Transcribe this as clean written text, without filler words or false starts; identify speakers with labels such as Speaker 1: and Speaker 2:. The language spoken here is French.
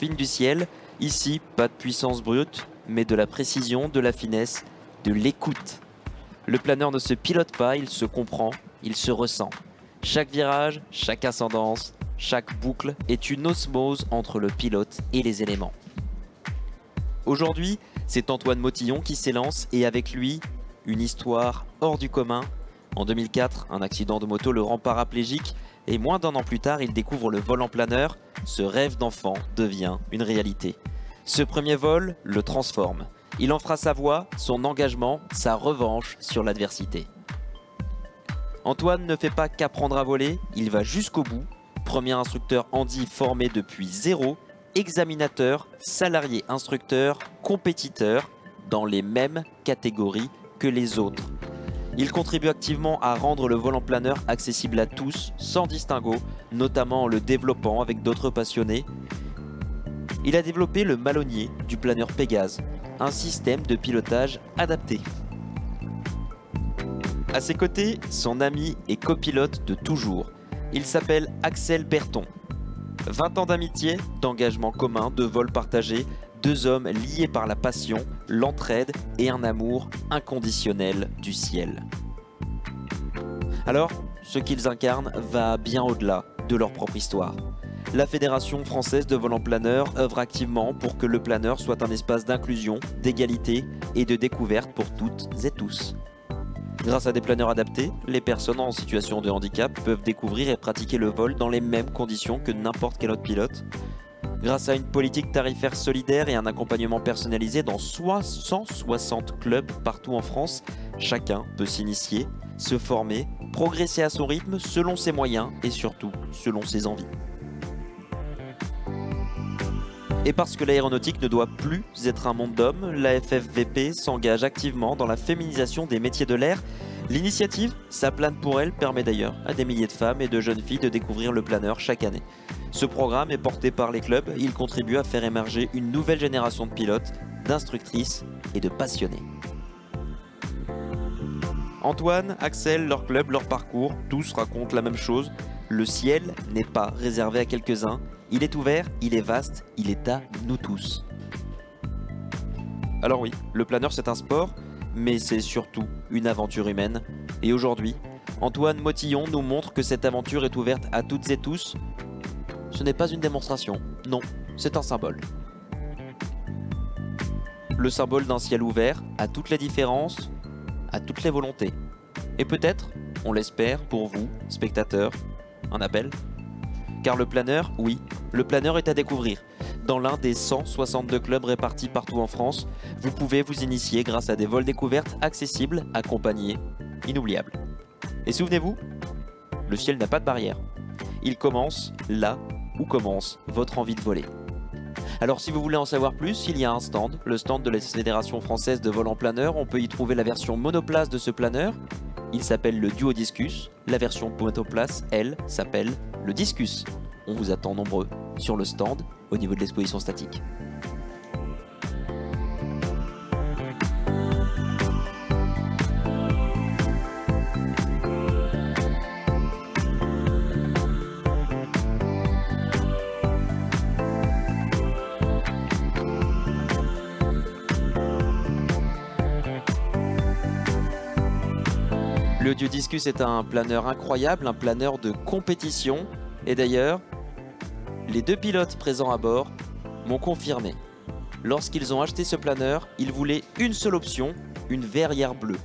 Speaker 1: fines du ciel. Ici, pas de puissance brute, mais de la précision, de la finesse, de l'écoute. Le planeur ne se pilote pas, il se comprend, il se ressent. Chaque virage, chaque ascendance, chaque boucle est une osmose entre le pilote et les éléments. Aujourd'hui, c'est Antoine Motillon qui s'élance et avec lui, une histoire hors du commun. En 2004, un accident de moto le rend paraplégique et moins d'un an plus tard, il découvre le vol en planeur. Ce rêve d'enfant devient une réalité. Ce premier vol le transforme. Il en fera sa voix, son engagement, sa revanche sur l'adversité. Antoine ne fait pas qu'apprendre à voler, il va jusqu'au bout. Premier instructeur handi formé depuis zéro, examinateur, salarié instructeur, compétiteur, dans les mêmes catégories que les autres. Il contribue activement à rendre le vol en planeur accessible à tous, sans distinguo, notamment en le développant avec d'autres passionnés. Il a développé le Malonnier du planeur Pégase, un système de pilotage adapté. À ses côtés, son ami et copilote de toujours. Il s'appelle Axel Berton. 20 ans d'amitié, d'engagement commun, de vol partagé, deux hommes liés par la passion, l'entraide et un amour inconditionnel du ciel. Alors, ce qu'ils incarnent va bien au-delà de leur propre histoire. La Fédération française de vol en planeur œuvre activement pour que le planeur soit un espace d'inclusion, d'égalité et de découverte pour toutes et tous. Grâce à des planeurs adaptés, les personnes en situation de handicap peuvent découvrir et pratiquer le vol dans les mêmes conditions que n'importe quel autre pilote. Grâce à une politique tarifaire solidaire et un accompagnement personnalisé dans 160 clubs partout en France, chacun peut s'initier, se former, progresser à son rythme selon ses moyens et surtout selon ses envies. Et parce que l'aéronautique ne doit plus être un monde d'hommes, la FFVP s'engage activement dans la féminisation des métiers de l'air. L'initiative, Ça plane pour elle, permet d'ailleurs à des milliers de femmes et de jeunes filles de découvrir le planeur chaque année. Ce programme est porté par les clubs, il contribue à faire émerger une nouvelle génération de pilotes, d'instructrices et de passionnés. Antoine, Axel, leur club, leur parcours, tous racontent la même chose. Le ciel n'est pas réservé à quelques-uns, il est ouvert, il est vaste, il est à nous tous. Alors oui, le planeur c'est un sport, mais c'est surtout une aventure humaine. Et aujourd'hui, Antoine Motillon nous montre que cette aventure est ouverte à toutes et tous. Ce n'est pas une démonstration, non, c'est un symbole. Le symbole d'un ciel ouvert à toutes les différences, à toutes les volontés. Et peut-être, on l'espère pour vous, spectateurs, un appel. Car le planeur, oui, le planeur est à découvrir. Dans l'un des 162 clubs répartis partout en France, vous pouvez vous initier grâce à des vols découvertes accessibles, accompagnés, inoubliables. Et souvenez-vous, le ciel n'a pas de barrière. Il commence là où commence votre envie de voler. Alors si vous voulez en savoir plus, il y a un stand, le stand de la Fédération française de vol en planeur. On peut y trouver la version monoplace de ce planeur. Il s'appelle le Duo Discus. La version monoplace, elle, s'appelle le Discus. On vous attend nombreux sur le stand au niveau de l'exposition statique. Le Duo Discus est un planeur incroyable, un planeur de compétition. Et d'ailleurs, les deux pilotes présents à bord m'ont confirmé. Lorsqu'ils ont acheté ce planeur, ils voulaient une seule option, une verrière bleue.